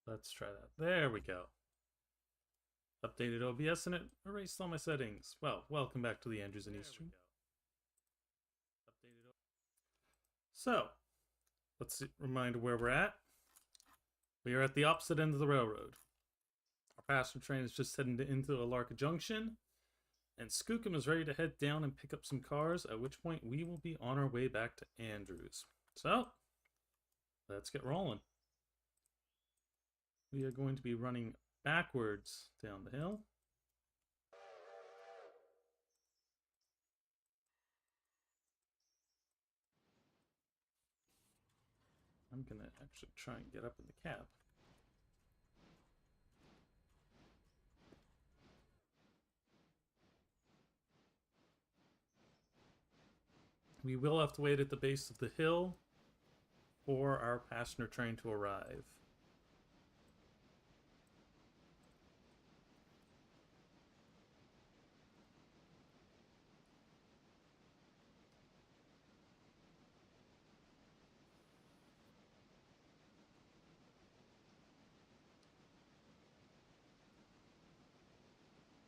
Let's try that. There we go. Updated OBS and it erased all my settings. Well, welcome back to the Andrews and Eastern. So, let's remind where we're at. We are at the opposite end of the railroad. Our passenger train is just heading into Alarka Junction, and Skookum is ready to head down and pick up some cars, at which point we will be on our way back to Andrews. So, let's get rolling. We are going to be running backwards down the hill. I'm going to actually try and get up in the cab. We will have to wait at the base of the hill for our passenger train to arrive.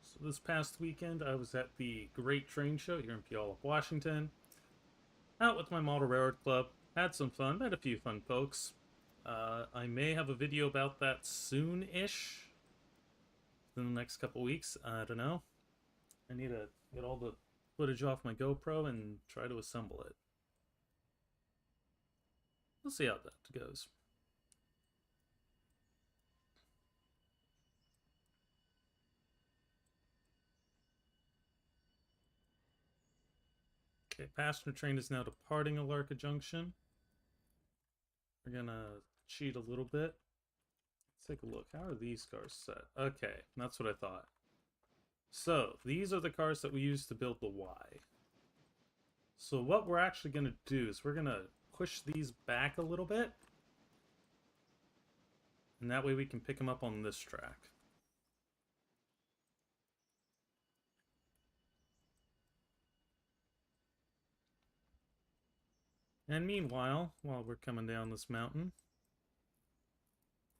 So this past weekend, I was at the Great Train Show here in Puyallup, Washington. Out with my Model Railroad Club. Had some fun. Met a few fun folks. I may have a video about that soon-ish. In the next couple weeks. I don't know. I need to get all the footage off my GoPro and try to assemble it. We'll see how that goes. Okay, passenger train is now departing Alarka Junction. We're gonna cheat a little bit. Let's take a look. How are these cars set? Okay, that's what I thought. So, these are the cars that we use to build the Y. So what we're actually going to do is we're going to push these back a little bit. And that way we can pick them up on this track. And meanwhile, while we're coming down this mountain,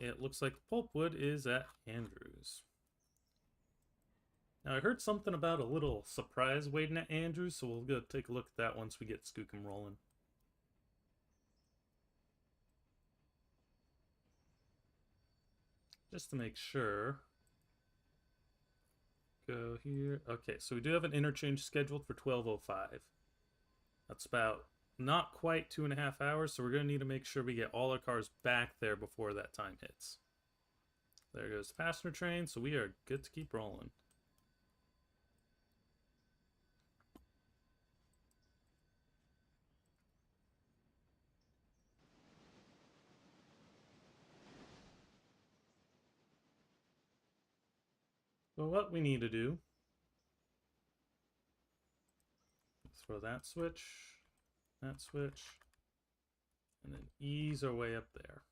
it looks like pulpwood is at Andrews. Now I heard something about a little surprise waiting at Andrews, so we'll go take a look at that once we get Skookum rolling. Just to make sure. Go here. Okay, so we do have an interchange scheduled for 12:05. That's about not quite 2.5 hours, so we're going to need to make sure we get all our cars back there before that time hits. There goes the passenger train, so we are good to keep rolling. So what we need to do, throw that switch, and then ease our way up there.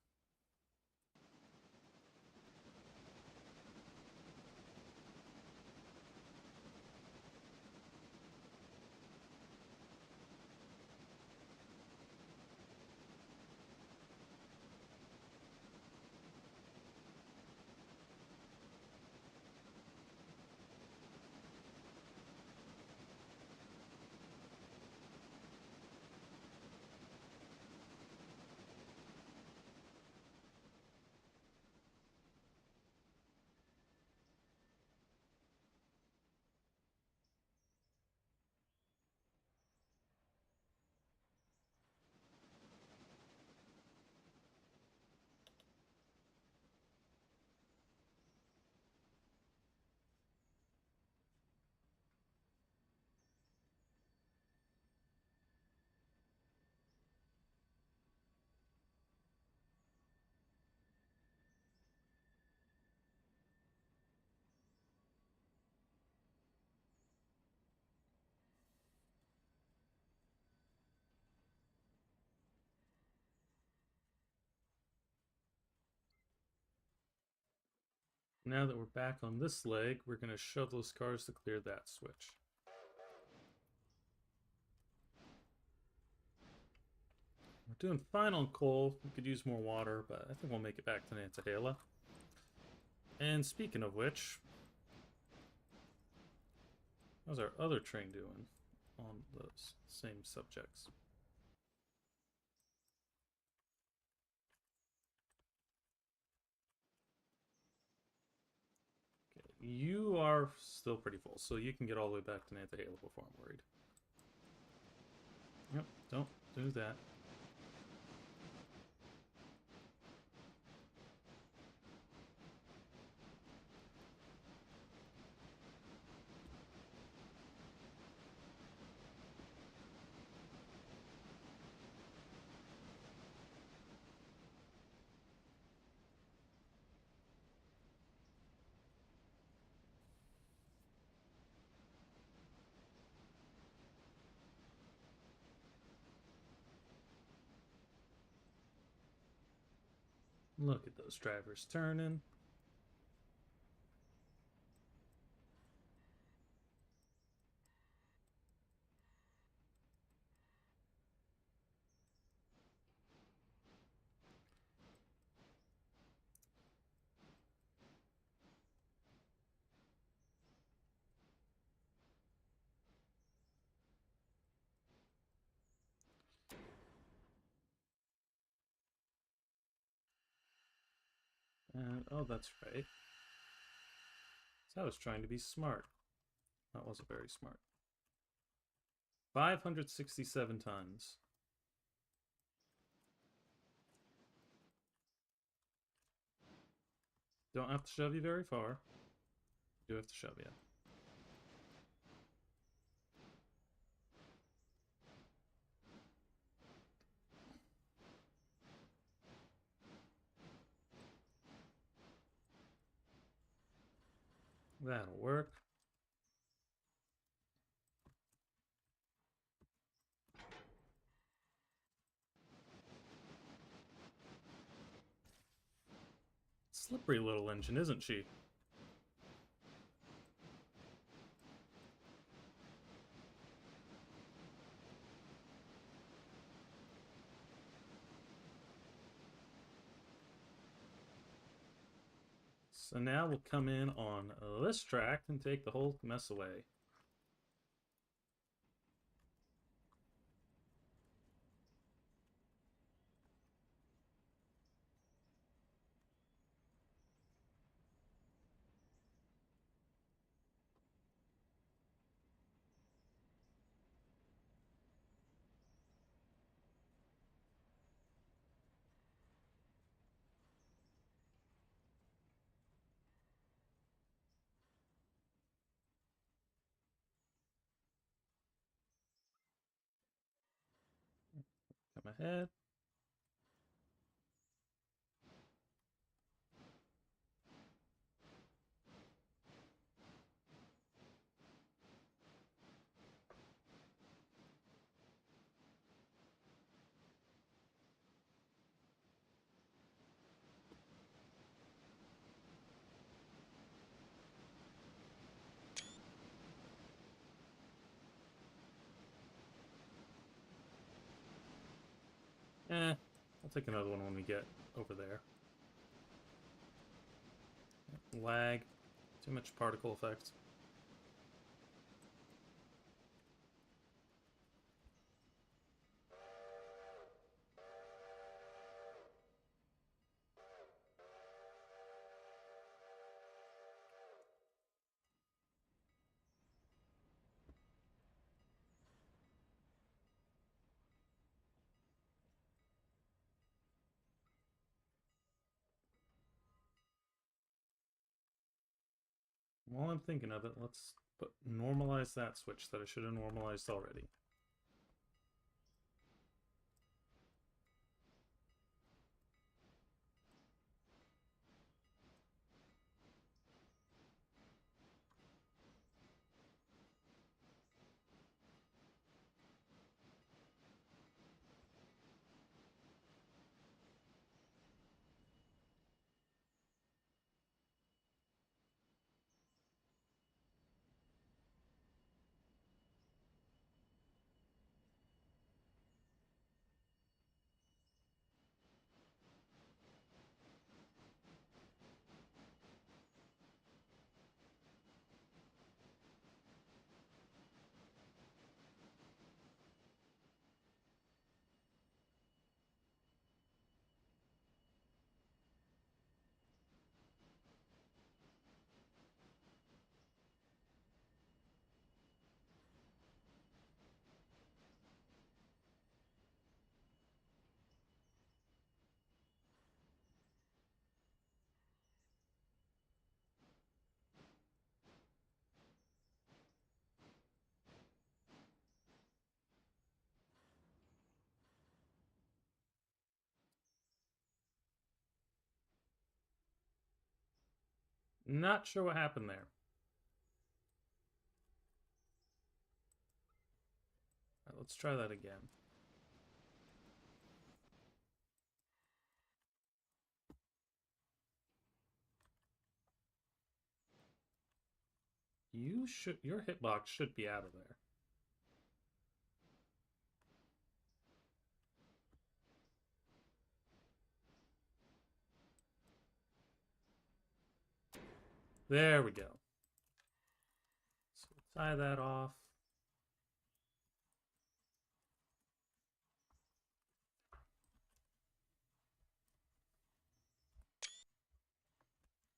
Now that we're back on this leg, we're going to shove those cars to clear that switch. We're doing fine on coal. We could use more water, but I think we'll make it back to Nantahala. And speaking of which, how's our other train doing on those same subjects? Okay, you are still pretty full, so you can get all the way back to Nantahala before I'm worried. Yep, don't do that. Look at those drivers turning. And, oh, that's right. So I was trying to be smart. That wasn't very smart. 567 tons. Don't have to shove you very far. Do have to shove you. That'll work. Slippery little engine, isn't she? So now we'll come in on this track and take the whole mess away. Come ahead. I'll take another one when we get over there. Lag. Too much particle effect. While I'm thinking of it, let's normalize that switch that I should have normalized already. Not sure what happened there. All right, let's try that again. Your hitbox should be out of there. There we go. So tie that off.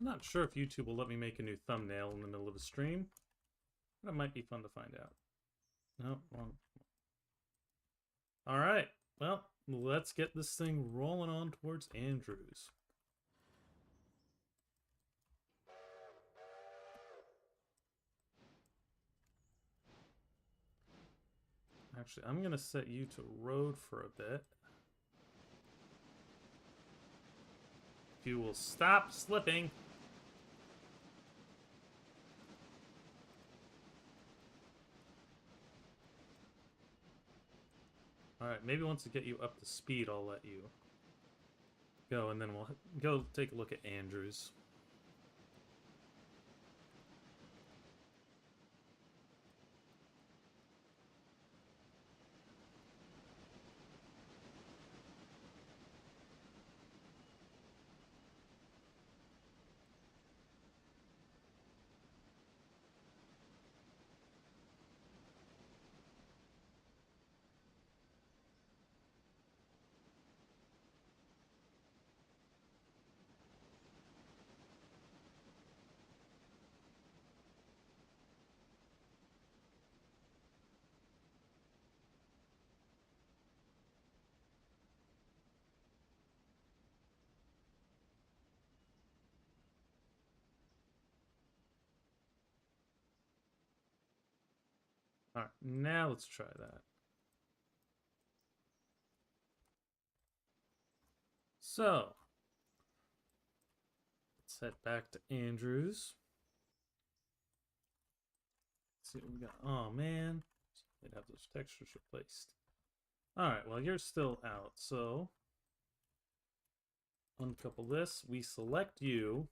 I'm not sure if YouTube will let me make a new thumbnail in the middle of a stream, but it might be fun to find out. No, wrong. All right. Well, let's get this thing rolling on towards Andrews. Actually, I'm going to set you to road for a bit. If you will stop slipping. Alright, maybe once I get you up to speed, I'll let you go, and then we'll go take a look at Andrews. Alright, now let's try that. So, let's head back to Andrews. Let's see what we got. Oh, man. They'd have those textures replaced. Alright, well, you're still out, so uncouple this. We select you.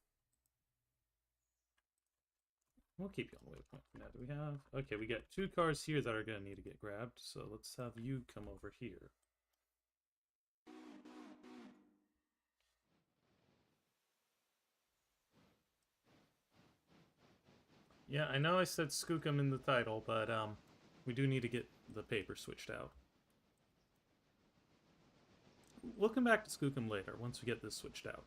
We'll keep you on the waypoint for now. Do we have... Okay, we got 2 cars here that are going to need to get grabbed, so let's have you come over here. Yeah, I know I said Skookum in the title, but we do need to get the paper switched out. We'll come back to Skookum later, once we get this switched out.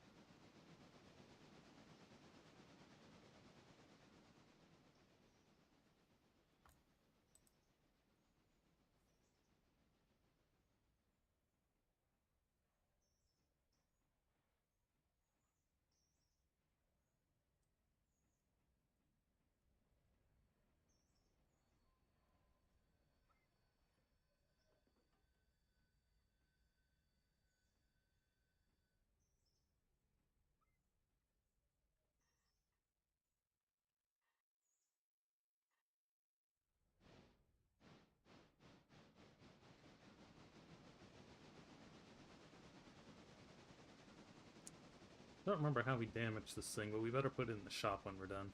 Don't remember how we damaged this thing, but we better put it in the shop when we're done.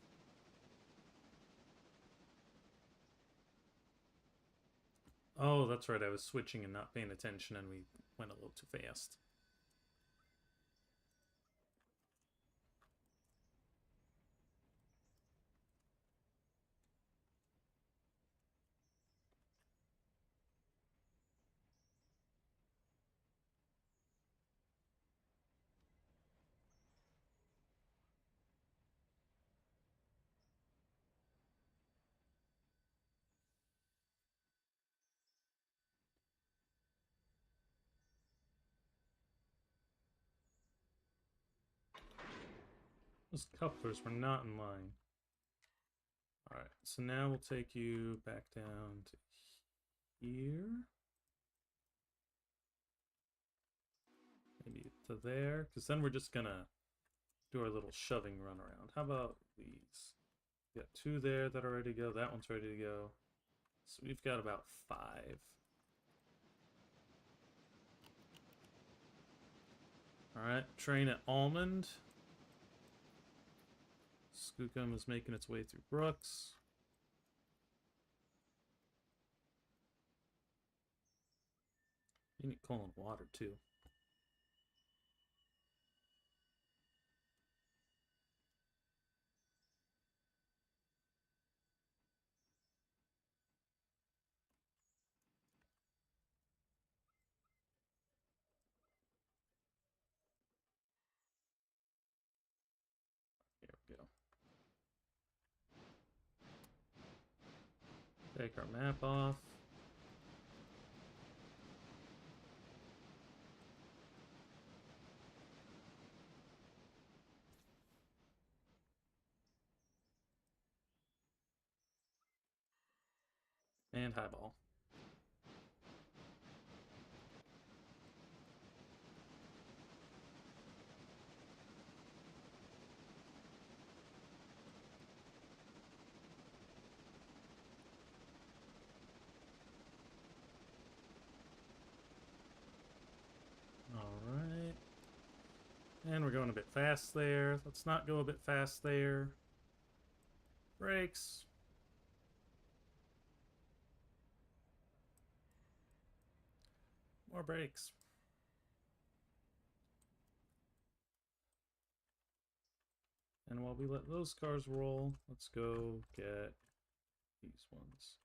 Oh, that's right, I was switching and not paying attention, and we went a little too fast. Those couplers were not in line. Alright, so now we'll take you back down to here. Maybe to there, because then we're just gonna do our little shoving run around. How about these? We got 2 there that are ready to go. That one's ready to go. So we've got about 5. Alright, train at Almond. Skookum is making its way through Brooks. You need coal and water too. Here we go. Take our map off. And highball. Alright. And we're going a bit fast there. Let's not go a bit fast there. Brakes. More brakes. And while we let those cars roll, let's go get these ones.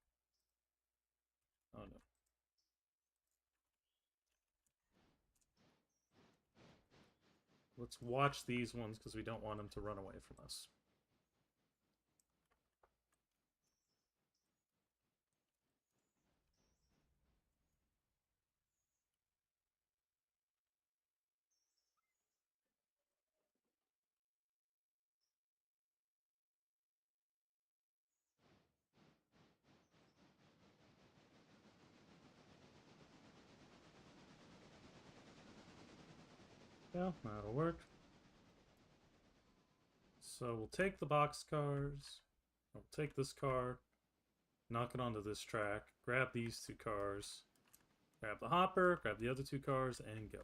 Oh no. Let's watch these ones because we don't want them to run away from us. Yeah, that'll work. So we'll take the box cars. We'll take this car, knock it onto this track, grab these 2 cars, grab the hopper, grab the other 2 cars, and go.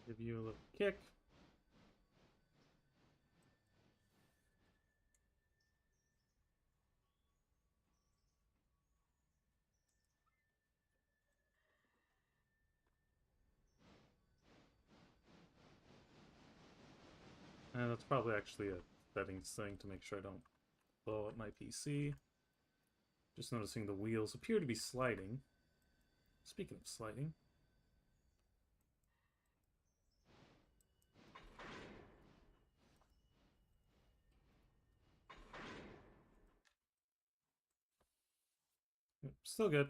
Give you a little kick. And that's probably actually a settings thing to make sure I don't blow up my PC. Just noticing the wheels appear to be sliding. Speaking of sliding. Still good.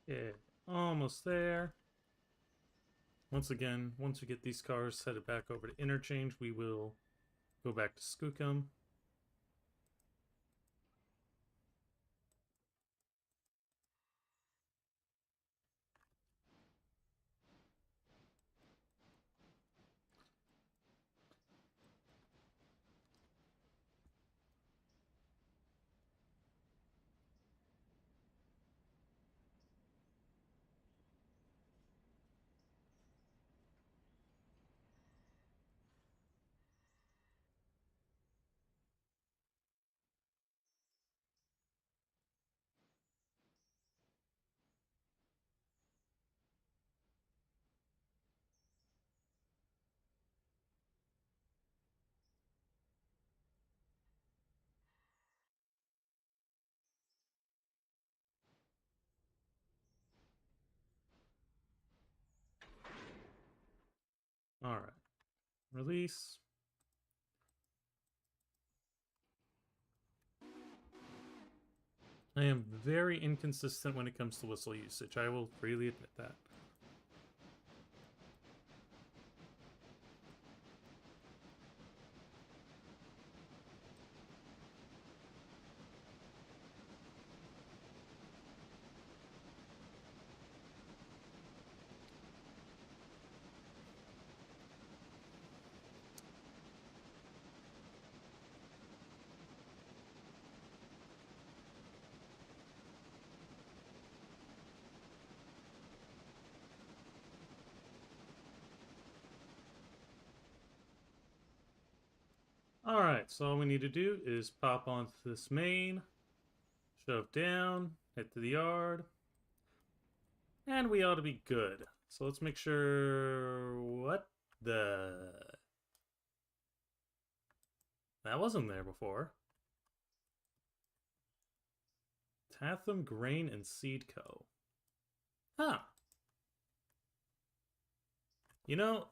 Yeah, almost there. Once again, once we get these cars headed back over to interchange, we will go back to Skookum. All right, release. I am very inconsistent when it comes to whistle usage. I will freely admit that. Alright, so all we need to do is pop onto this main, shove down, head to the yard, and we ought to be good. So let's make sure... What the... That wasn't there before. Tatham Grain and Seed Co. Huh. You know,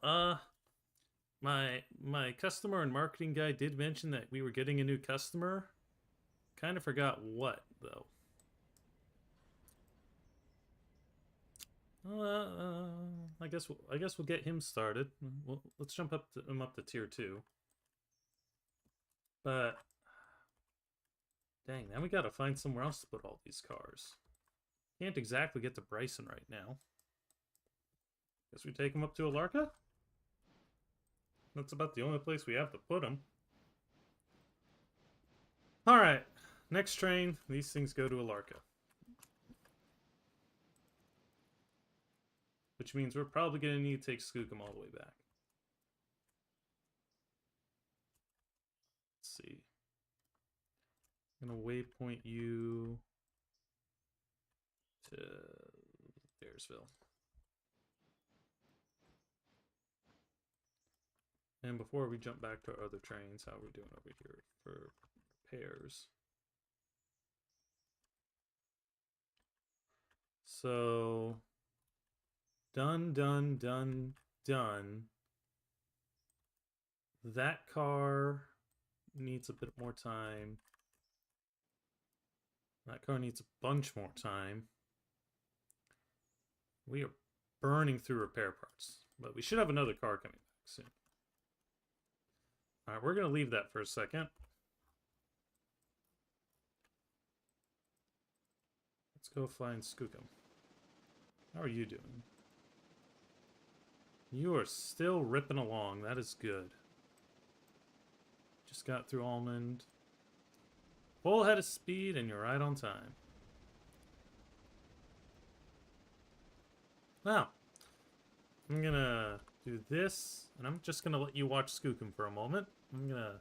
my customer and marketing guy did mention that we were getting a new customer. Kind of forgot what, though. I guess we'll get him started. Well, let's jump him up to tier 2. But dang, now we gotta find somewhere else to put all these cars. Can't exactly get to Bryson right now. Guess we take him up to Alarka? That's about the only place we have to put him. Alright, next train, these things go to Alarka. Which means we're probably gonna need to take Skookum all the way back. Let's see. I'm gonna waypoint you to Daresville. And before we jump back to our other trains, how are we doing over here for repairs? So, done. That car needs a bit more time. That car needs a bunch more time. We are burning through repair parts, but we should have another car coming back soon. Alright, we're going to leave that for a second. Let's go find Skookum. How are you doing? You are still ripping along. That is good. Just got through Almond. Full head of speed, and you're right on time. Now, I'm gonna do this, and I'm just gonna let you watch Skookum for a moment. I'm gonna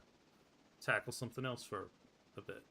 tackle something else for a bit.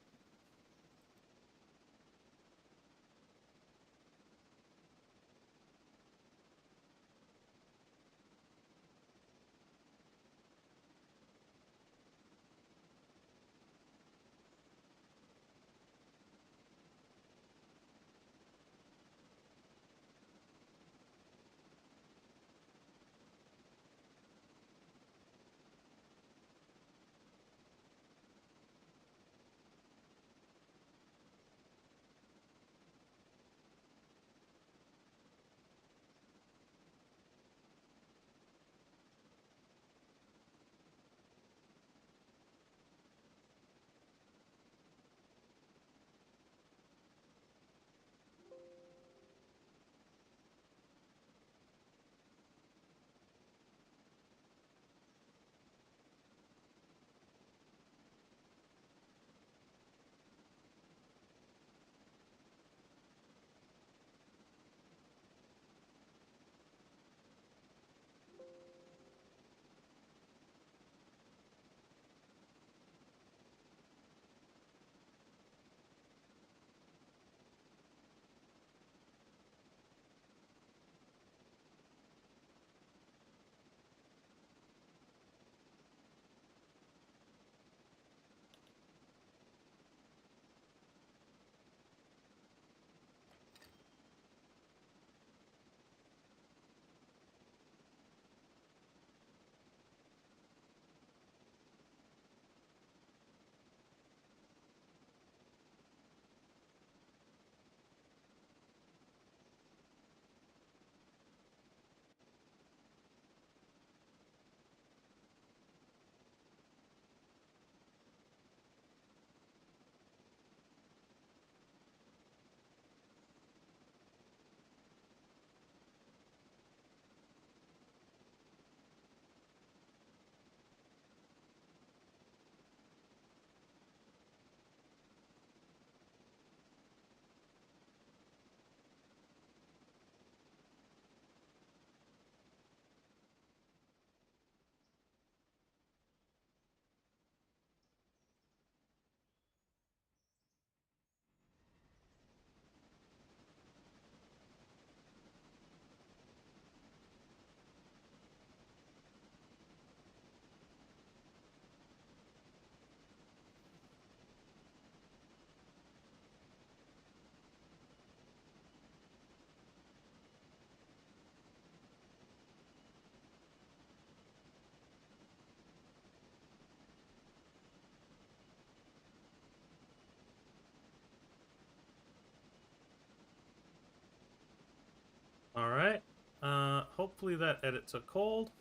hopefully that edit took hold.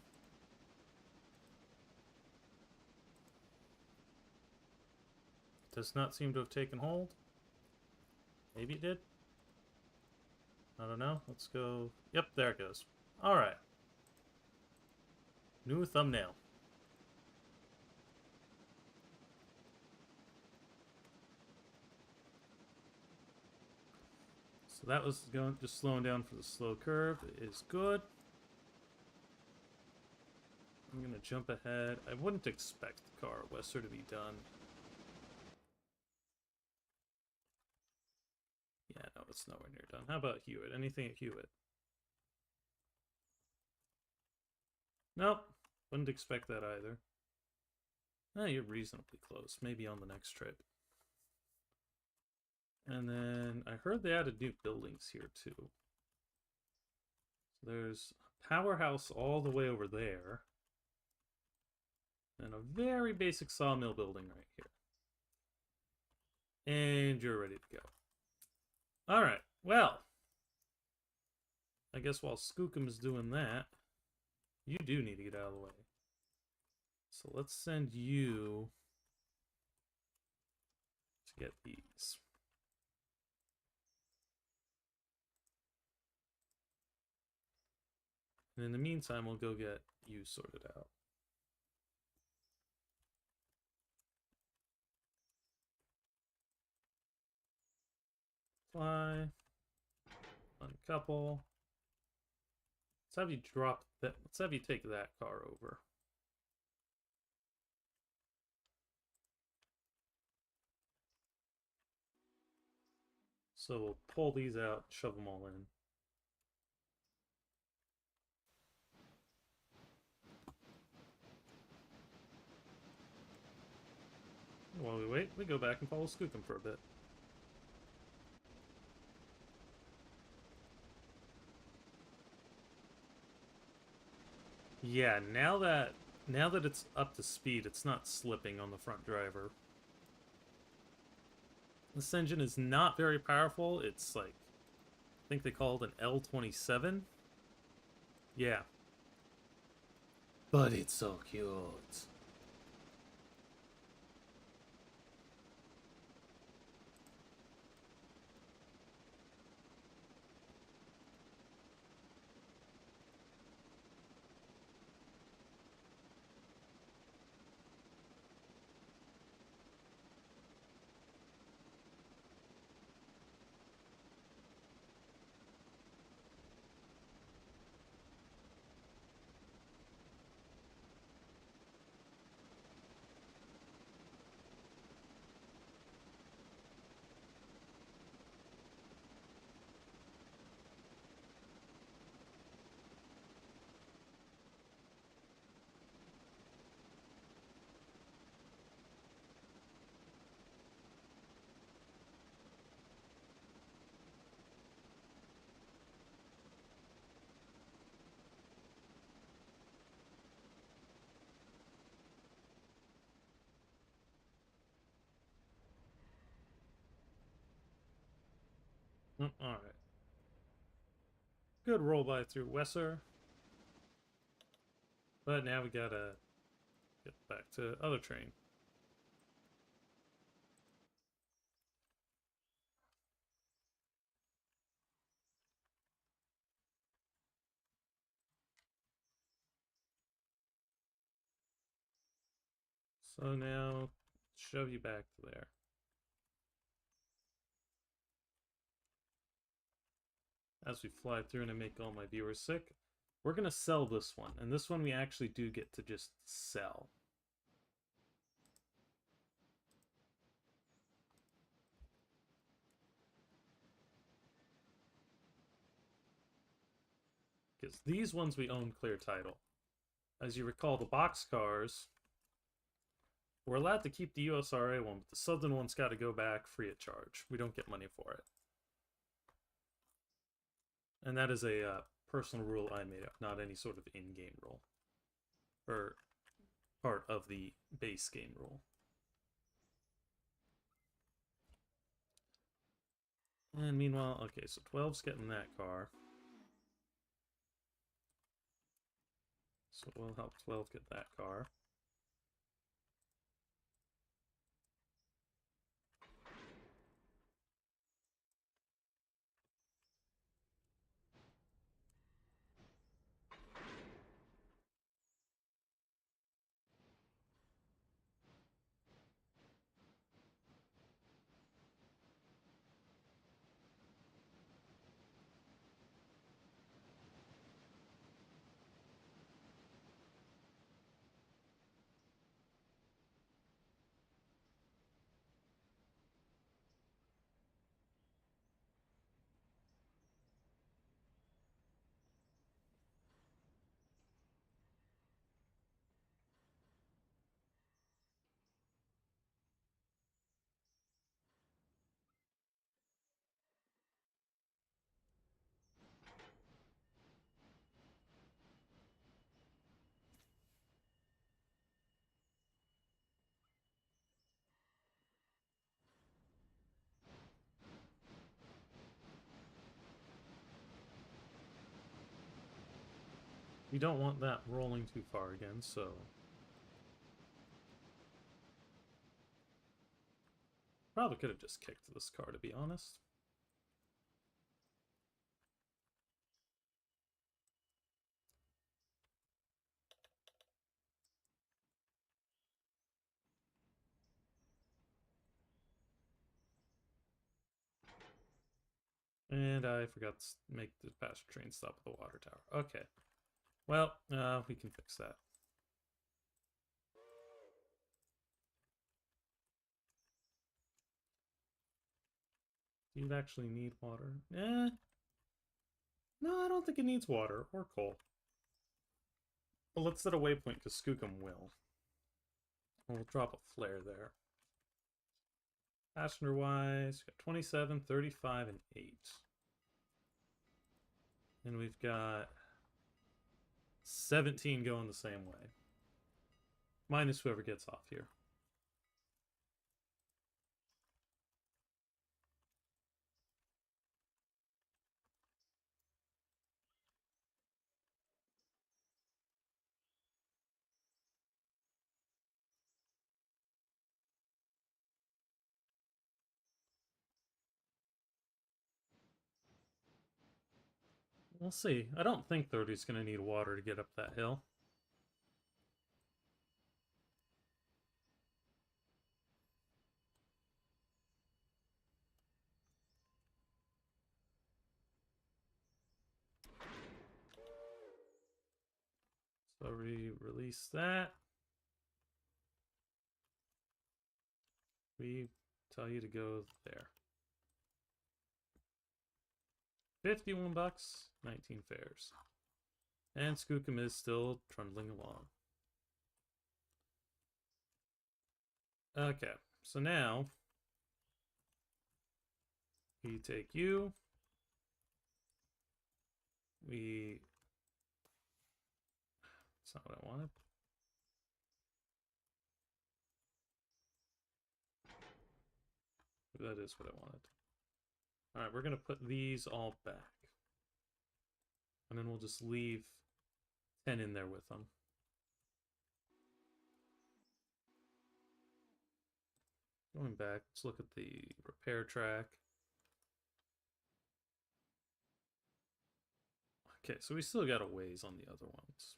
Does not seem to have taken hold. Maybe it did. I don't know. Let's go. Yep, there it goes. Alright. New thumbnail. So that was going, just slowing down for the slow curve is good. I'm going to jump ahead. I wouldn't expect the car Wesser to be done. Yeah, no, it's nowhere near done. How about Hewitt? Anything at Hewitt? Nope. Wouldn't expect that either. Oh, you're reasonably close. Maybe on the next trip. And then I heard they added new buildings here too. So there's a powerhouse all the way over there. And a very basic sawmill building right here. And you're ready to go. Alright, well. I guess while Skookum is doing that, you do need to get out of the way. So let's send you to get these. And in the meantime, we'll go get you sorted out. Fly. Uncouple. Let's have you drop that. Let's have you take that car over. So we'll pull these out, shove them all in. While we wait, we go back and follow Skookum for a bit. Yeah, now that it's up to speed, it's not slipping on the front driver. This engine is not very powerful. It's like, I think they call it an L27. Yeah. But it's so cute. Alright. Good roll by through Wesser. But now we gotta get back to other train. So now, shove you back to there. As we fly through and I make all my viewers sick, we're going to sell this one. And this one we actually do get to just sell. Because these ones we own clear title. As you recall, the box cars, we're allowed to keep the USRA one, but the Southern one's got to go back free of charge. We don't get money for it. And that is a personal rule I made up, not any sort of in-game rule. Or part of the base game rule. And meanwhile, okay, so 12's getting that car. So we'll help 12 get that car. We don't want that rolling too far again, so... Probably could have just kicked this car, to be honest. And I forgot to make the passenger train stop at the water tower. Okay. Well, we can fix that. Do you actually need water? Eh. No, I don't think it needs water or coal. Well, let's set a waypoint because Skookum will. We'll drop a flare there. Passenger-wise, got 27, 35, and 8. And we've got 17 going the same way. Minus whoever gets off here. We'll see. I don't think 30's going to need water to get up that hill. So we release that. We tell you to go there. 51 bucks, 19 fares. And Skookum is still trundling along. Okay, so now we take you. That's not what I wanted. That is what I wanted. Alright, we're going to put these all back. And then we'll just leave 10 in there with them. Going back, let's look at the repair track. Okay, so we still got a ways on the other ones.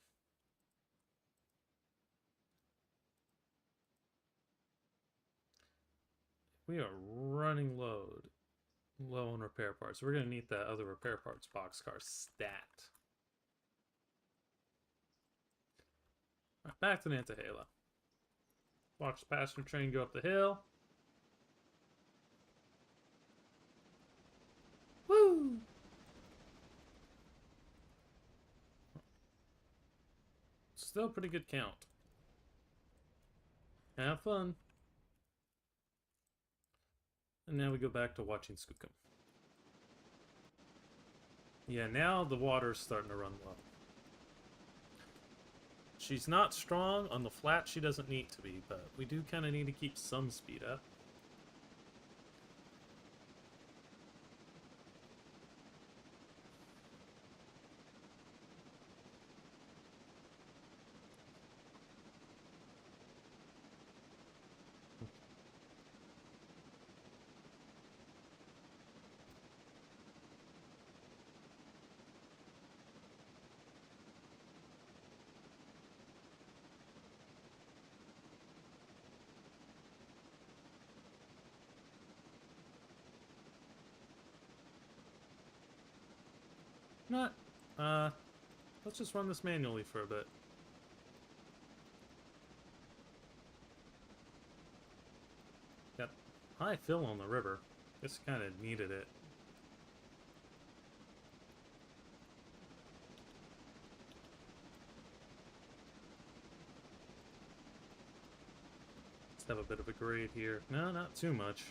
We are running low on repair parts. We're going to need that other repair parts boxcar stat. Right, back to Nantahala. Watch the passenger train go up the hill. Woo! Still a pretty good count. Have fun. And now we go back to watching Skookum. Yeah, now the water's starting to run low. She's not strong. On the flat, she doesn't need to be, but we do kind of need to keep some speed up. not, let's just run this manually for a bit. Got high fill on the river. Just kind of needed it. Let's have a bit of a grade here. No, not too much.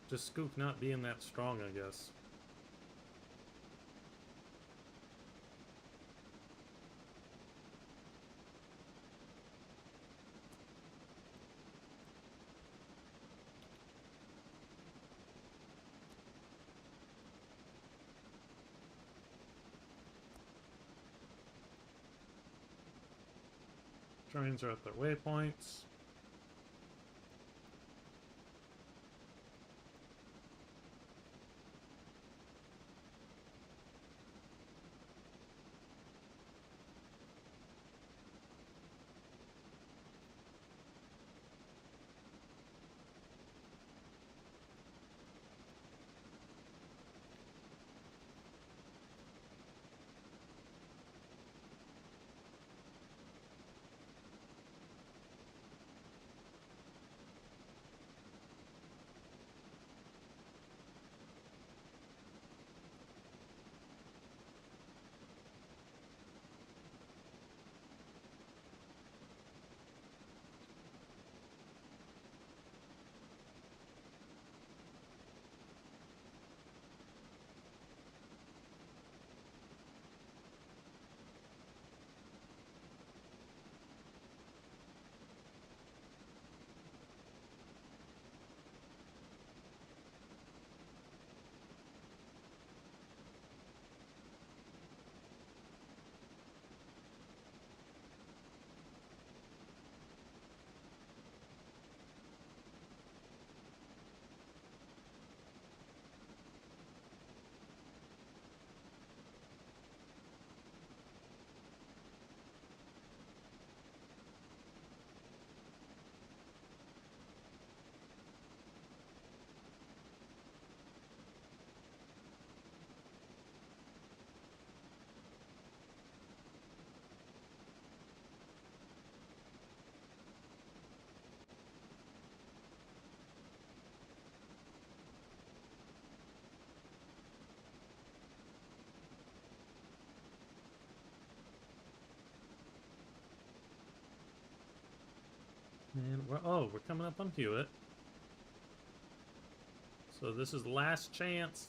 Just Scoop not being that strong, I guess. Trains are at their waypoints. And we're coming up on Hewitt. So this is the last chance.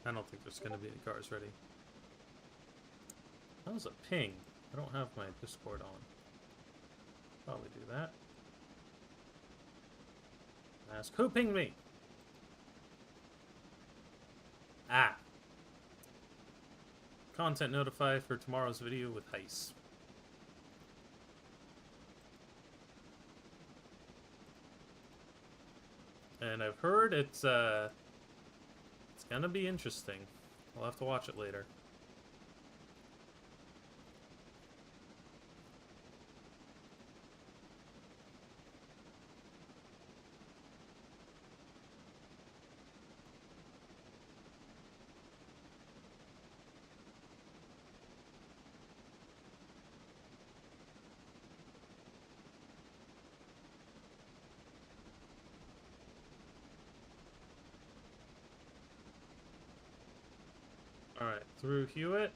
I don't think there's going to be any cars ready. That was a ping. I don't have my Discord on. Probably do that. Ask who pinged me? Ah. Content notify for tomorrow's video with Heis. And I've heard it's gonna be interesting. We'll have to watch it later. Alright, through Hewitt.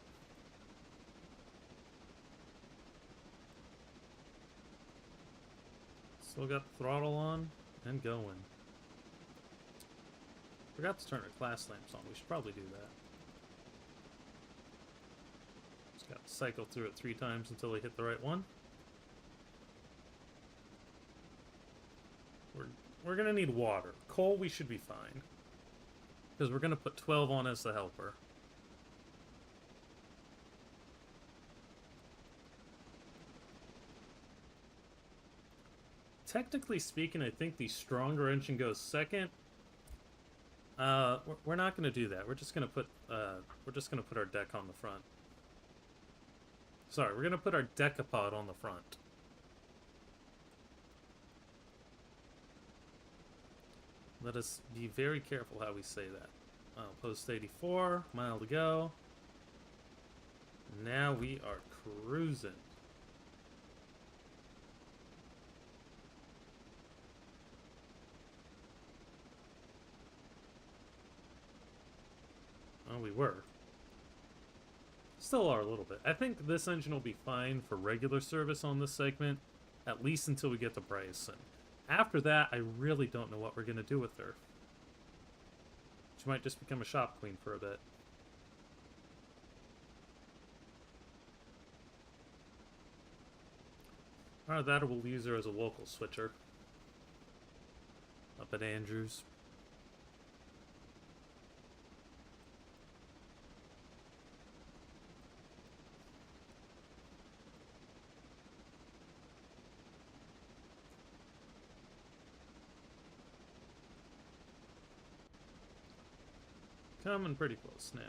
Still got the throttle on and going. Forgot to turn our class lamps on. We should probably do that. Just got to cycle through it 3 times until we hit the right one. We're gonna need water. Coal, we should be fine. Because we're gonna put 12 on as the helper. Technically speaking, I think the stronger engine goes second. We're not gonna do that. We're just gonna put our deck on the front. Sorry, we're gonna put our decapod on the front. Let us be very careful how we say that. Post 84, mile to go. Now we are cruising. Oh, we were. Still are a little bit. I think this engine will be fine for regular service on this segment, at least until we get to Bryson. After that, I really don't know what we're going to do with her. She might just become a shop queen for a bit. Or that, or we'll use her as a local switcher. Up at Andrews. Coming pretty close now.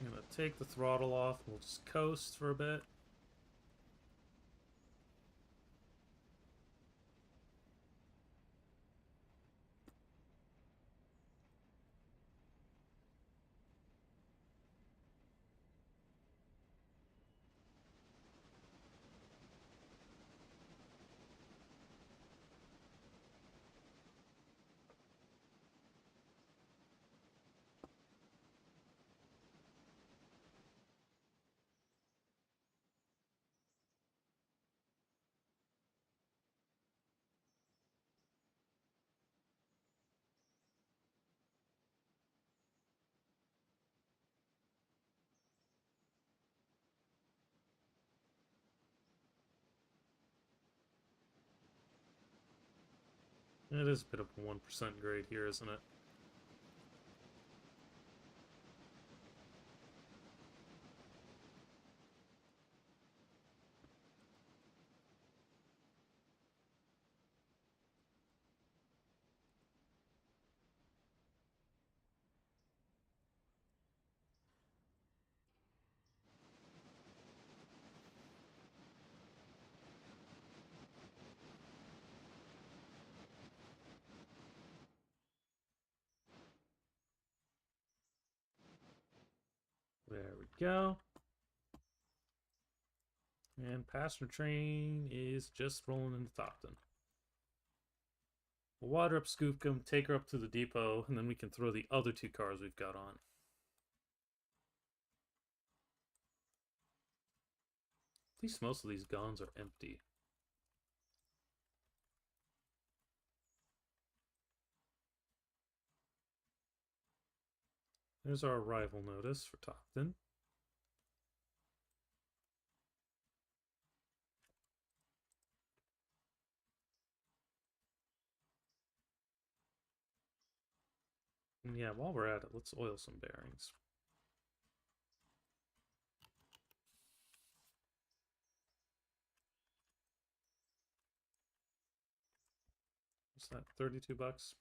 I'm gonna take the throttle off. We'll just coast for a bit. It is a bit of a 1% grade here, isn't it? There we go. And passenger train is just rolling into Topton. We'll water up Skookum, take her up to the depot, and then we can throw the other two cars we've got on. At least most of these guns are empty. There's our arrival notice for Topton. And yeah, while we're at it, let's oil some bearings. What's that, 32 bucks?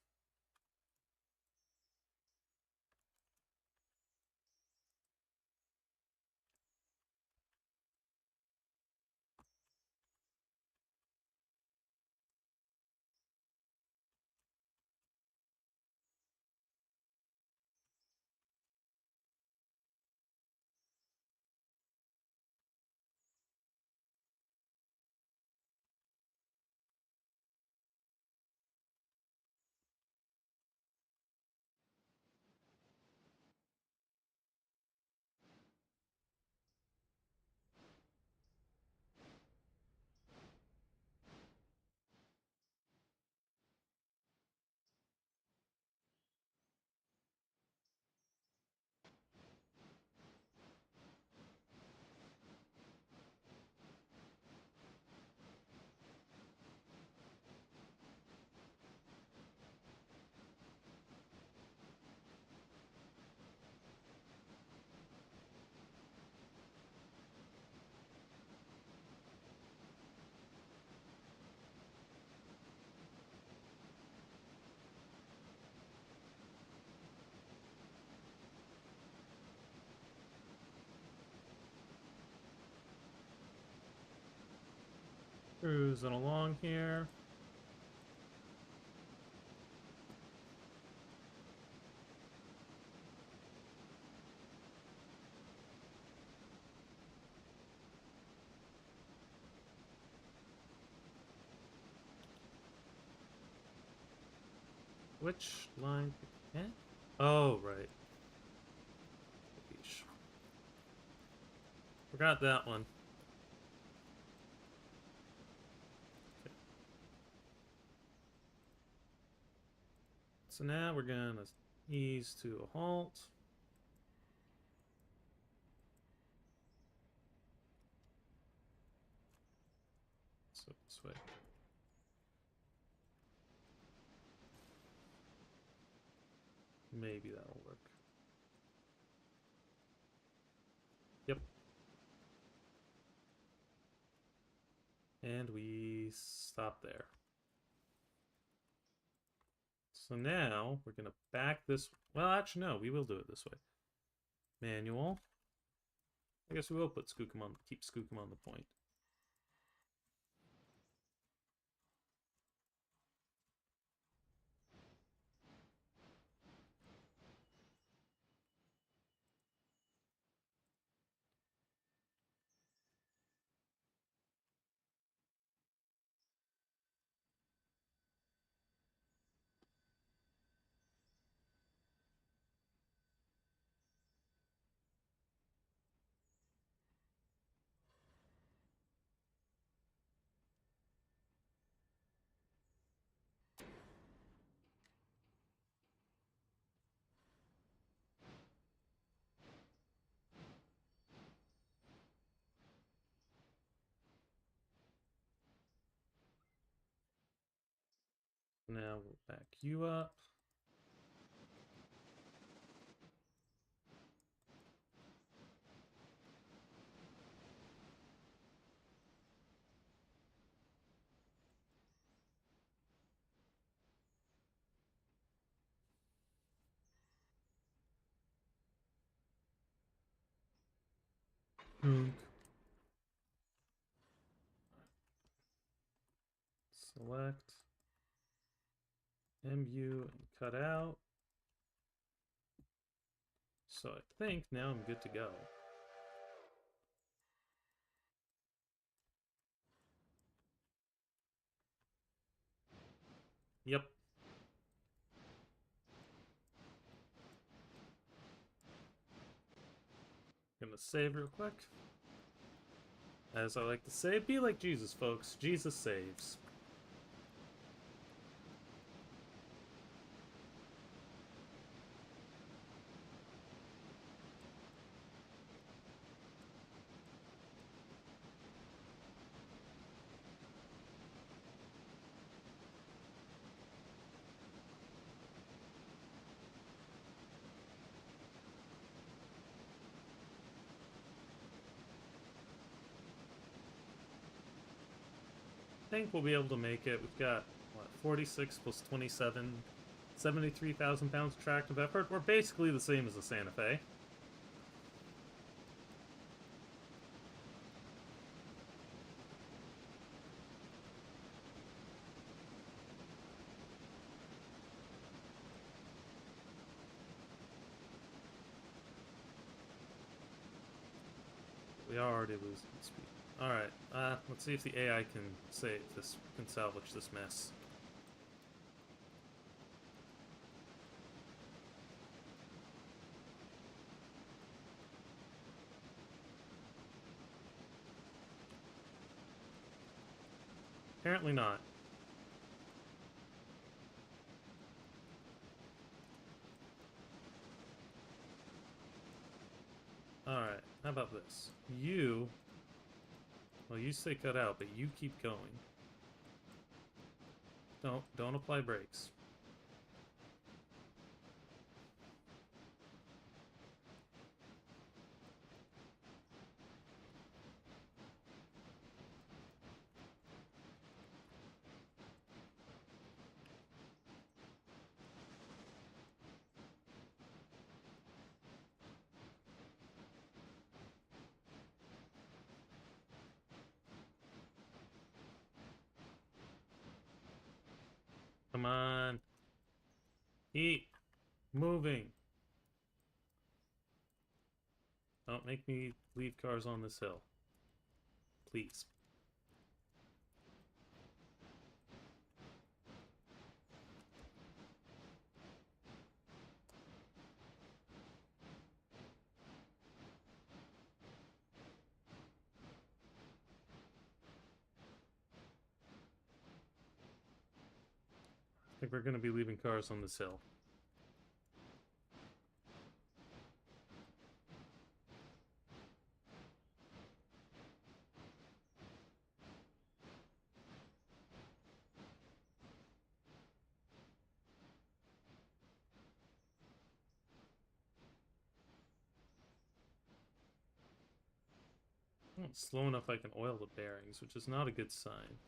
Cruising along here. Which line? Eh? Oh, right. Beach. Forgot that one. Okay. So now we're gonna ease to a halt. So this way. Maybe that'll work. Yep. And we stop there. So now we're gonna back this. Well, actually, no, we will do it this way. Manual. I guess we will put Skookum on. Keep Skookum on the point. Now we'll back you up. Select MU and cut out. So I think now I'm good to go. Yep. Gonna save real quick. As I like to say, be like Jesus, folks. Jesus saves. I think we'll be able to make it. We've got, what, 46 plus 27, 73,000 pounds of tractive effort. We're basically the same as the Santa Fe. We are already losing speed. Alright, let's see if the AI can salvage this mess. Apparently not. Alright, how about this? Well, you stay cut out, but you keep going. Don't apply brakes. Come on. Keep moving. Don't make me leave cars on this hill. Please. I think we're going to be leaving cars on this hill. It's slow enough I can oil the bearings, which is not a good sign.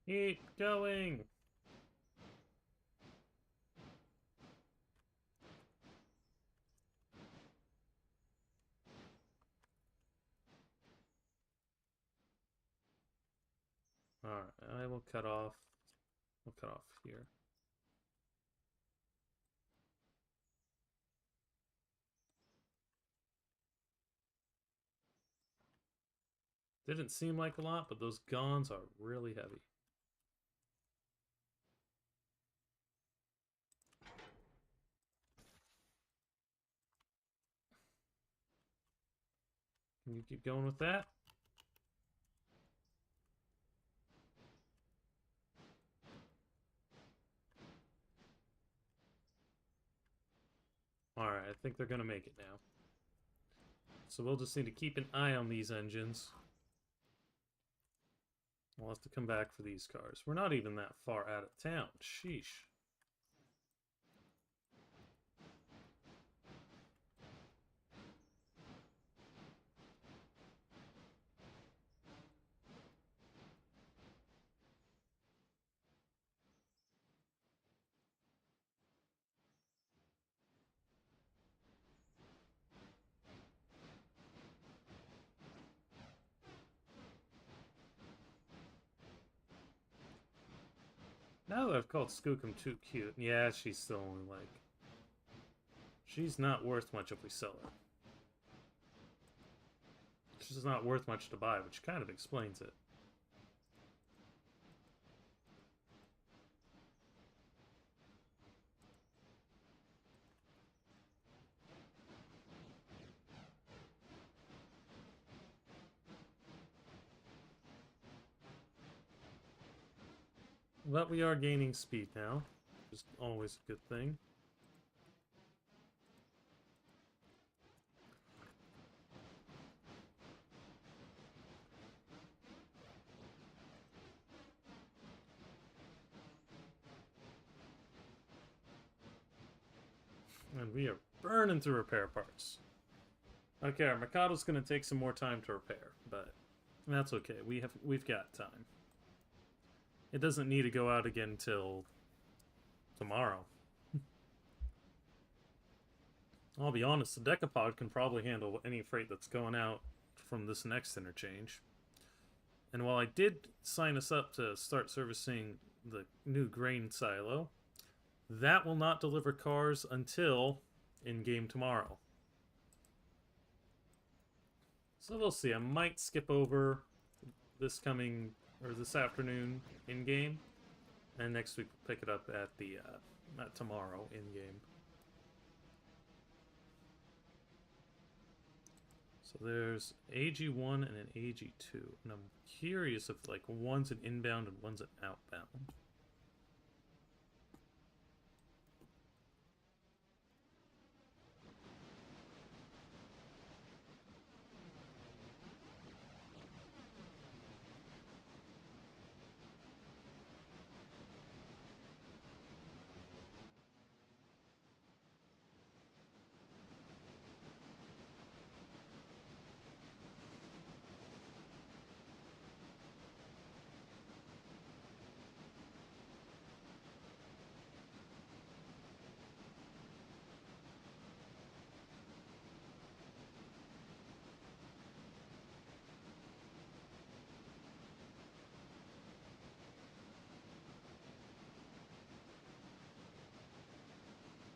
Keep going! Alright, I will cut off. We'll cut off here. Didn't seem like a lot, but those guns are really heavy. Can you keep going with that? Alright, I think they're gonna make it now. So we'll just need to keep an eye on these engines. We'll have to come back for these cars. We're not even that far out of town. Sheesh. Now that I've called Skookum too cute, yeah, she's still only like... She's not worth much if we sell her. She's not worth much to buy, which kind of explains it. But we are gaining speed now, which is always a good thing. And we are burning through repair parts. Okay, our Mikado's gonna take some more time to repair, but that's okay. We've got time. It doesn't need to go out again till tomorrow. I'll be honest, the Decapod can probably handle any freight that's going out from this next interchange. And while I did sign us up to start servicing the new grain silo, that will not deliver cars until in-game tomorrow. So we'll see. I might skip over this afternoon in-game, and next week we'll pick it up at the not tomorrow in-game. So there's AG1 and an AG2, and I'm curious if like one's an inbound and one's an outbound.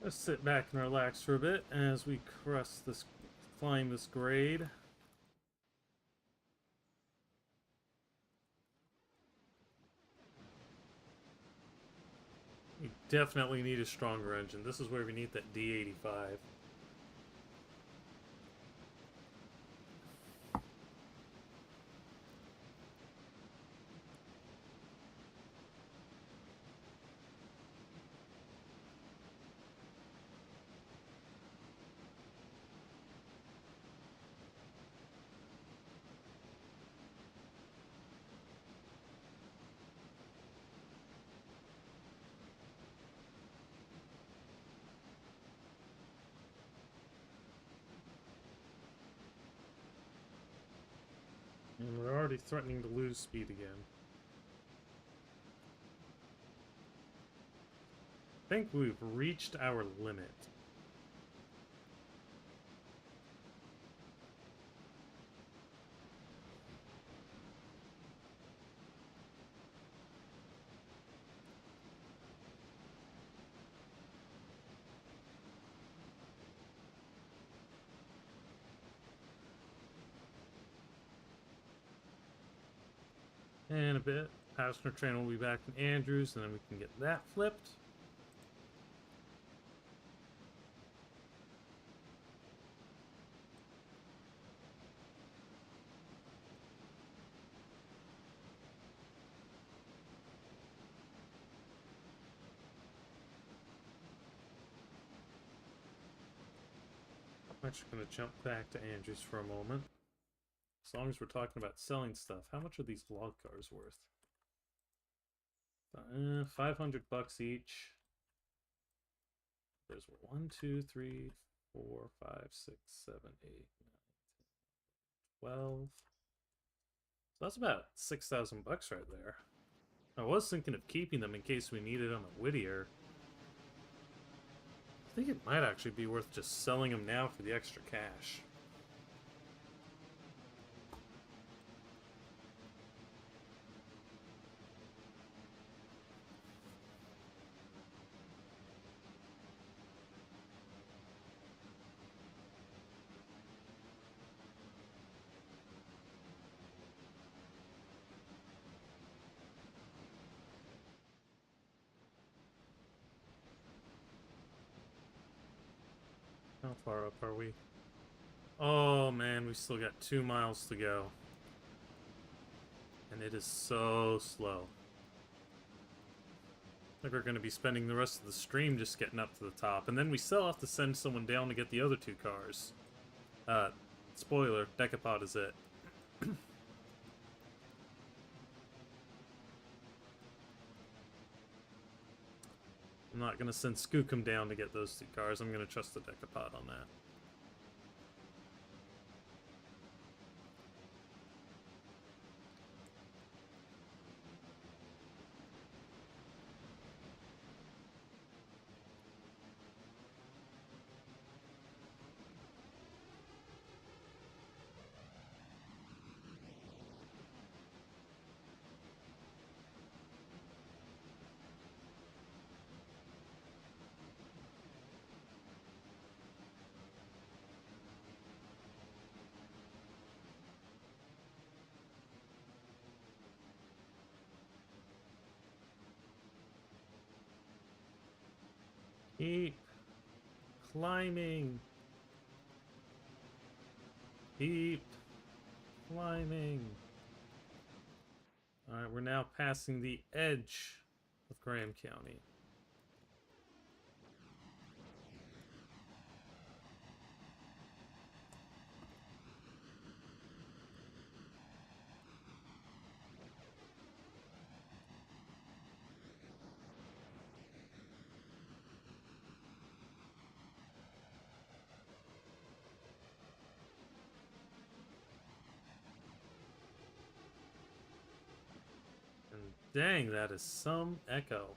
Let's sit back and relax for a bit as we climb this grade. We definitely need a stronger engine. This is where we need that D85. And we're already threatening to lose speed again. I think we've reached our limit. And a bit. Passenger train will be back in Andrews, and then we can get that flipped. I'm actually going to jump back to Andrews for a moment. As long as we're talking about selling stuff, how much are these log cars worth? 500 bucks each. There's 1, 2, 3, 4, 5, 6, 7, 8, 9, 10, 12. So that's about 6,000 bucks right there. I was thinking of keeping them in case we needed them at Whittier. I think it might actually be worth just selling them now for the extra cash. How far up are we? Oh man, we still got 2 miles to go. And it is so slow. I think we're going to be spending the rest of the stream just getting up to the top. And then we still have to send someone down to get the other 2 cars. Spoiler, Decapod is it. I'm not going to send Skookum down to get those 2 cars. I'm going to trust the Decapod on that. Keep climbing. Keep climbing. Alright, we're now passing the edge of Graham County. And dang, that is some echo.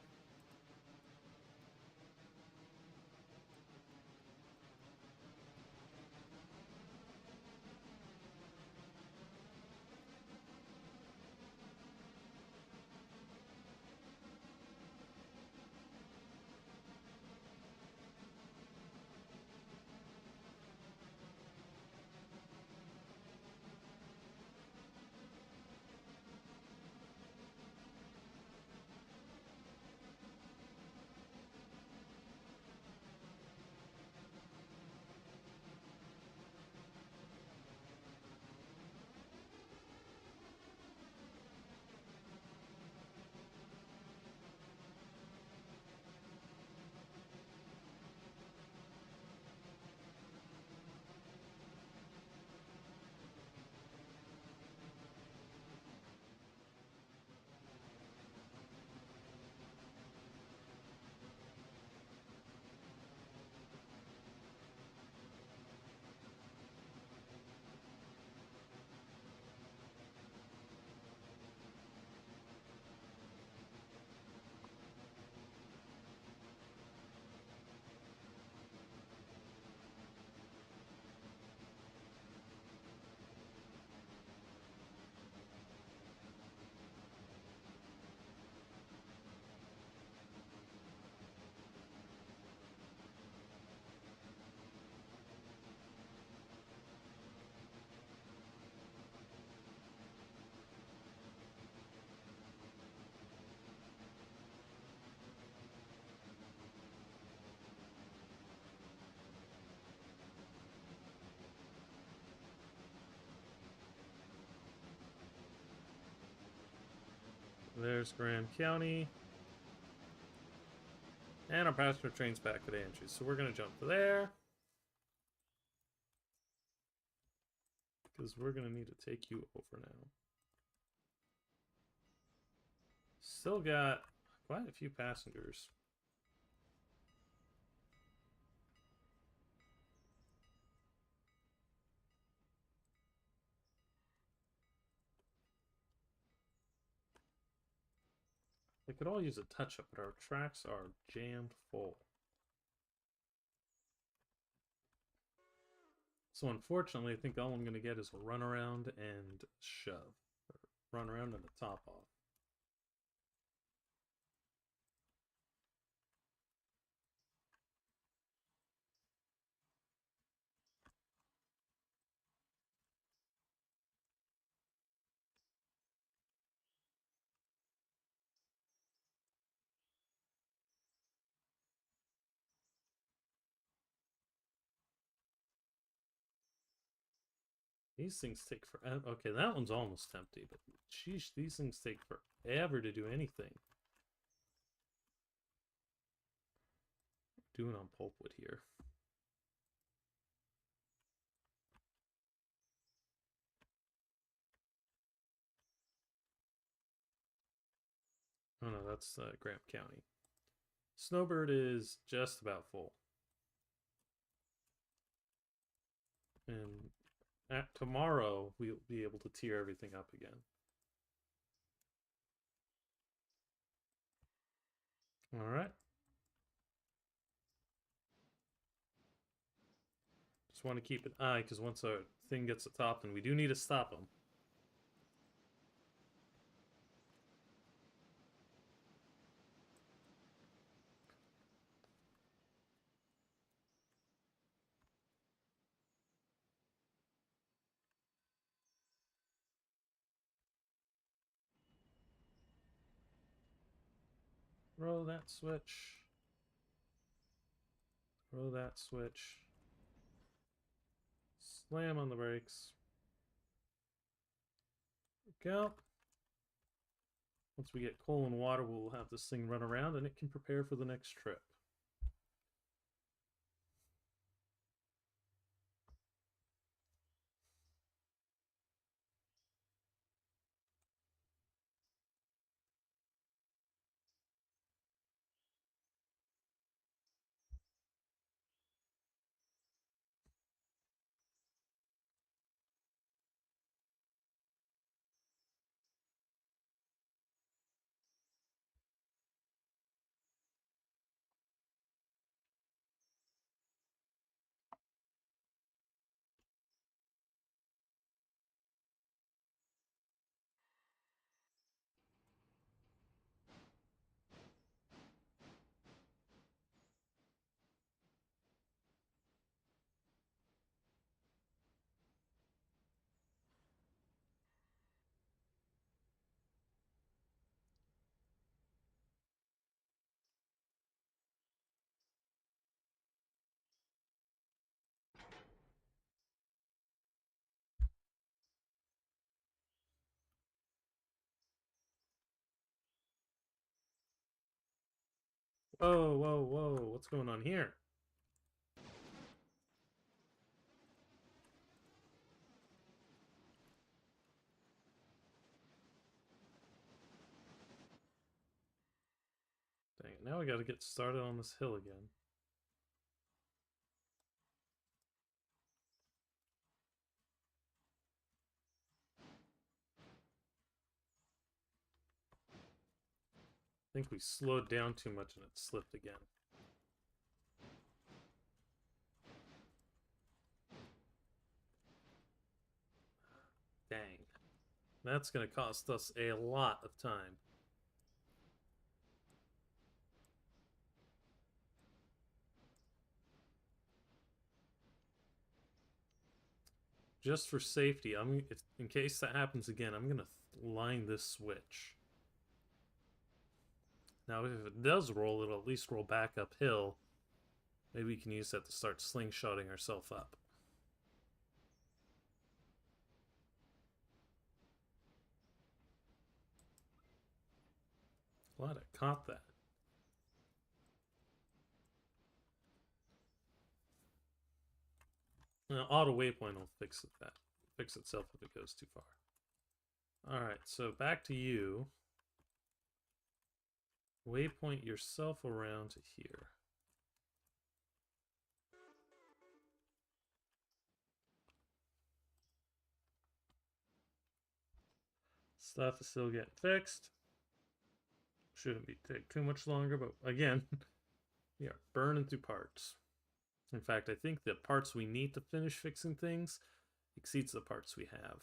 There's Graham County. And our passenger train's back at Andrews. So we're going to jump to there. Because we're going to need to take you over now. Still got quite a few passengers. They could all use a touch-up, but our tracks are jammed full. So unfortunately, I think all I'm going to get is a runaround and shove. Or run around and a top off. These things take forever. Okay, that one's almost empty, but sheesh, these things take forever to do anything. Doing on pulpwood here. Oh no, that's Graham County. Snowbird is just about full. And tomorrow, we'll be able to tier everything up again. Alright. Just want to keep an eye, because once our thing gets to top, then we do need to stop them. Throw that switch. Throw that switch. Slam on the brakes. Go. Once we get coal and water, we'll have this thing run around and it can prepare for the next trip. Whoa, whoa, whoa. What's going on here? Dang it. Now we gotta get started on this hill again. I think we slowed down too much and it slipped again. Dang. That's gonna cost us a lot of time. Just for safety, in case that happens again, I'm gonna line this switch. Now, if it does roll, it'll at least roll back uphill. Maybe we can use that to start slingshotting ourselves up. Glad I caught that. Now, auto waypoint will fix itself if it goes too far. Alright, so back to you. Waypoint yourself around to here. Stuff is still getting fixed. Shouldn't take too much longer, but again, we are burning through parts. In fact, I think the parts we need to finish fixing things exceeds the parts we have.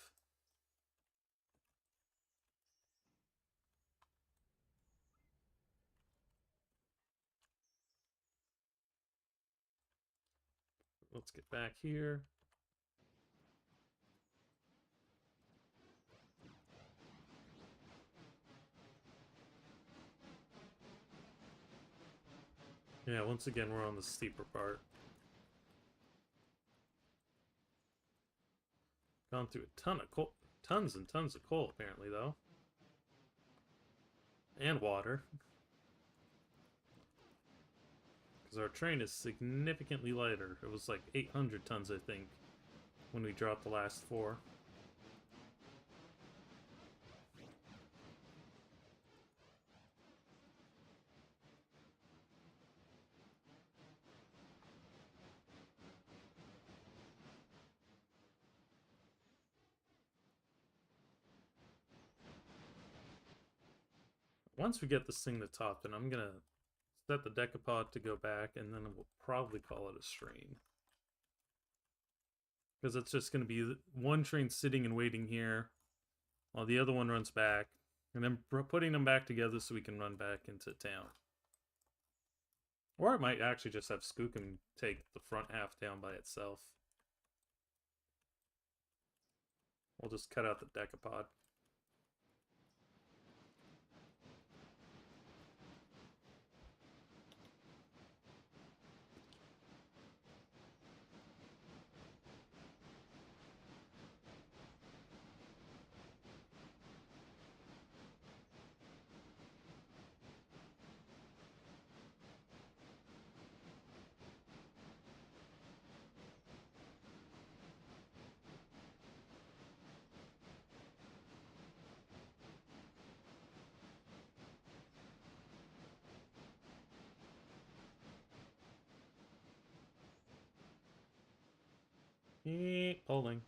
Let's get back here. Yeah, once again, we're on the steeper part. Gone through a ton of coal, tons and tons of coal, apparently, though. And water. Because our train is significantly lighter. It was like 800 tons, I think, when we dropped the last 4. Once we get this thing to top, then I'm gonna set the decapod to go back, and then we'll probably call it a strain. Because it's just gonna be one train sitting and waiting here, while the other one runs back, and then putting them back together so we can run back into town. Or I might actually just have Skookum take the front half down by itself. We'll just cut out the decapod. Keep pulling.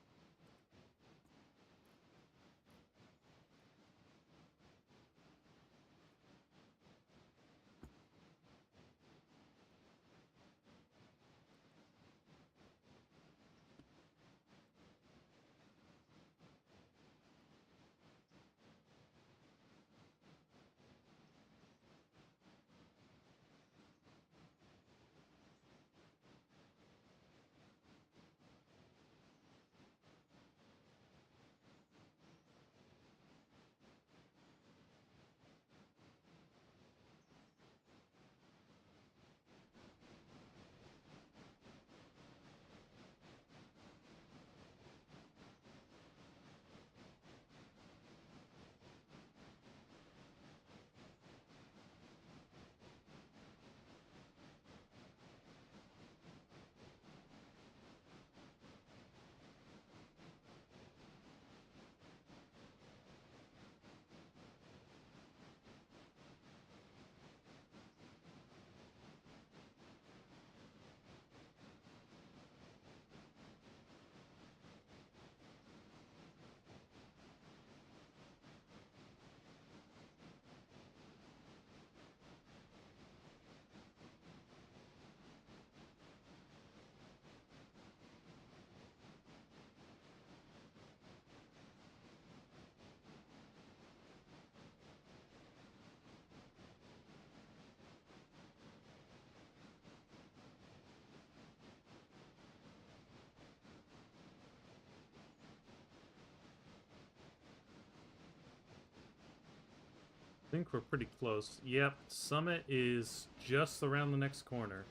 I think we're pretty close. Yep, Summit is just around the next corner.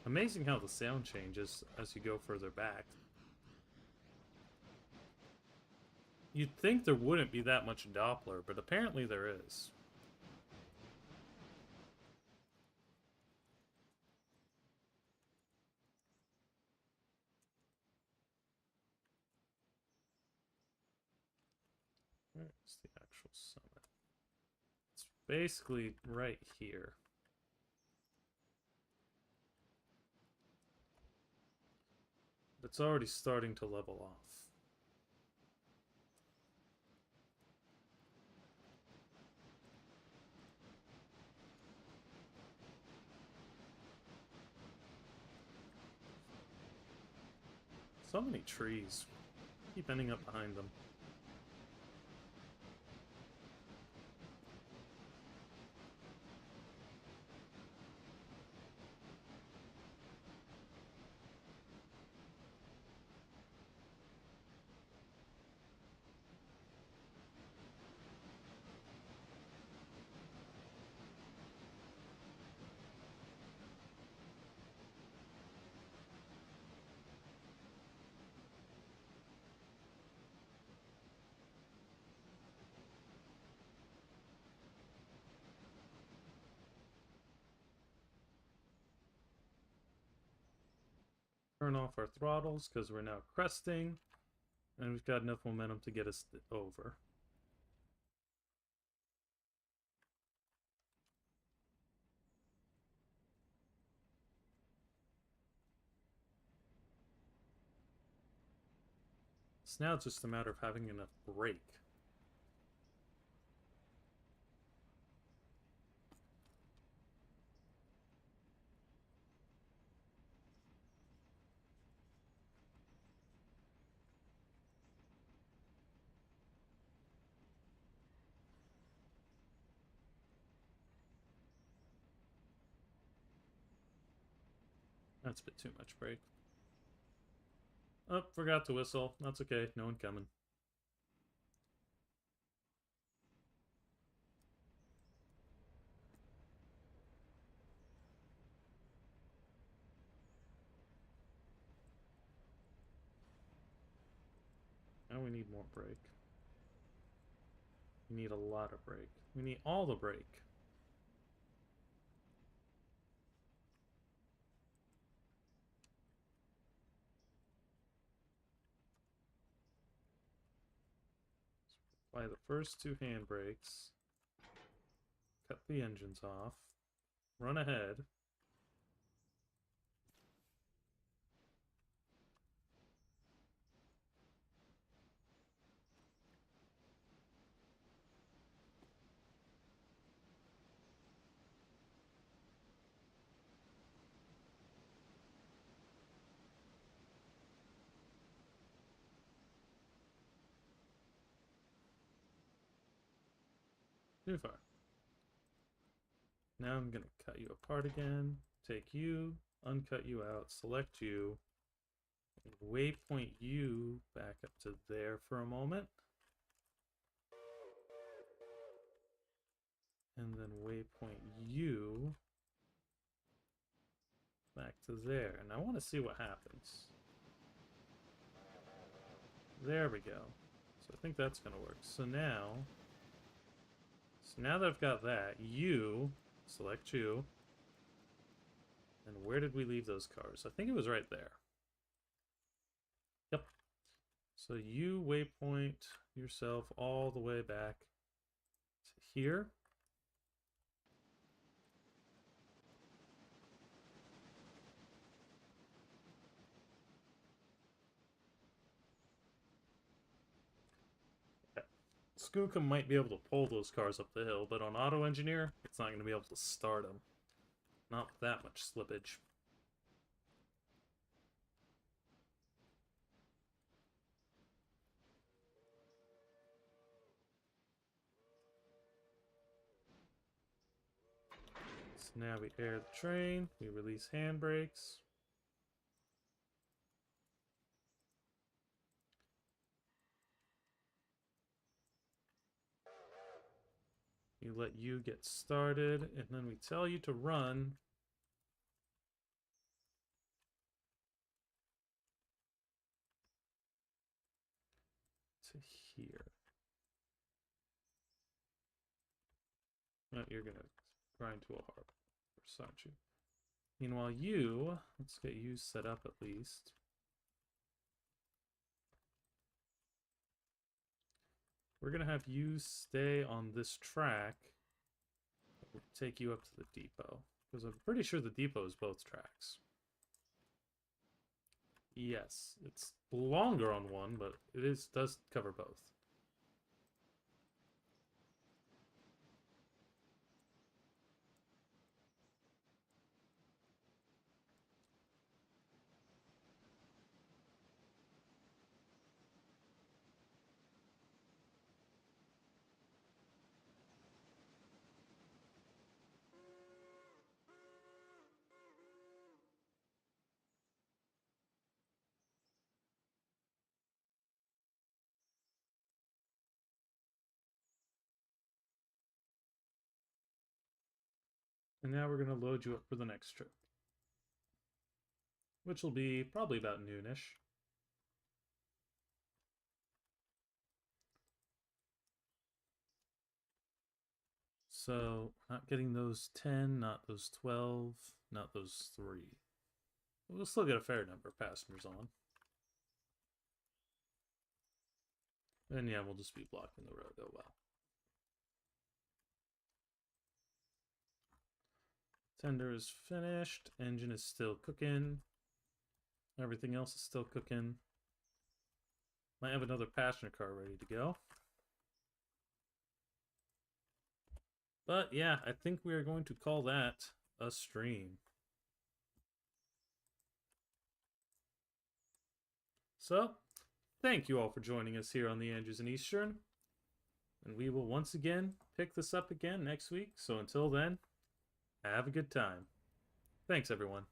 Amazing how the sound changes as you go further back. You'd think there wouldn't be that much Doppler, but apparently there is. Where's the actual summit? It's basically right here. It's already starting to level off. So many trees. Keep ending up behind them. Turn off our throttles because we're now cresting, and we've got enough momentum to get us over. So now it's just a matter of having enough brake. That's a bit too much brake. Oh, forgot to whistle. That's okay. No one coming. Now we need more brake. We need a lot of brake. We need all the brake. Apply the first two handbrakes. Cut the engines off. Run ahead. Too far. Now I'm going to cut you apart again. Take you, uncut you out, select you, waypoint you back up to there for a moment. And then waypoint you back to there. And I want to see what happens. There we go. So I think that's going to work. So now that I've got that, you, select you. And where did we leave those cars? I think it was right there. Yep. So you waypoint yourself all the way back to here. Skookum might be able to pull those cars up the hill, but on auto engineer, it's not going to be able to start them. Not with that much slippage. So now we air the train, we release handbrakes. You let you get started, and then we tell you to run. to here. No, you're gonna grind to a hard horse, aren't you? Meanwhile, you, let's get you set up at least. We're gonna have you stay on this track. We'll take you up to the depot. Because I'm pretty sure the depot is both tracks. Yes, it's longer on one, but does cover both. And now we're going to load you up for the next trip. Which will be probably about noonish. So, not getting those 10, not those 12, not those 3. We'll still get a fair number of passengers on. And yeah, we'll just be blocking the road. Oh well. Tender is finished. Engine is still cooking. Everything else is still cooking. Might have another passenger car ready to go. But yeah, I think we are going to call that a stream. So, thank you all for joining us here on the Andrews and Eastern. And we will once again pick this up again next week. So until then, have a good time. Thanks, everyone.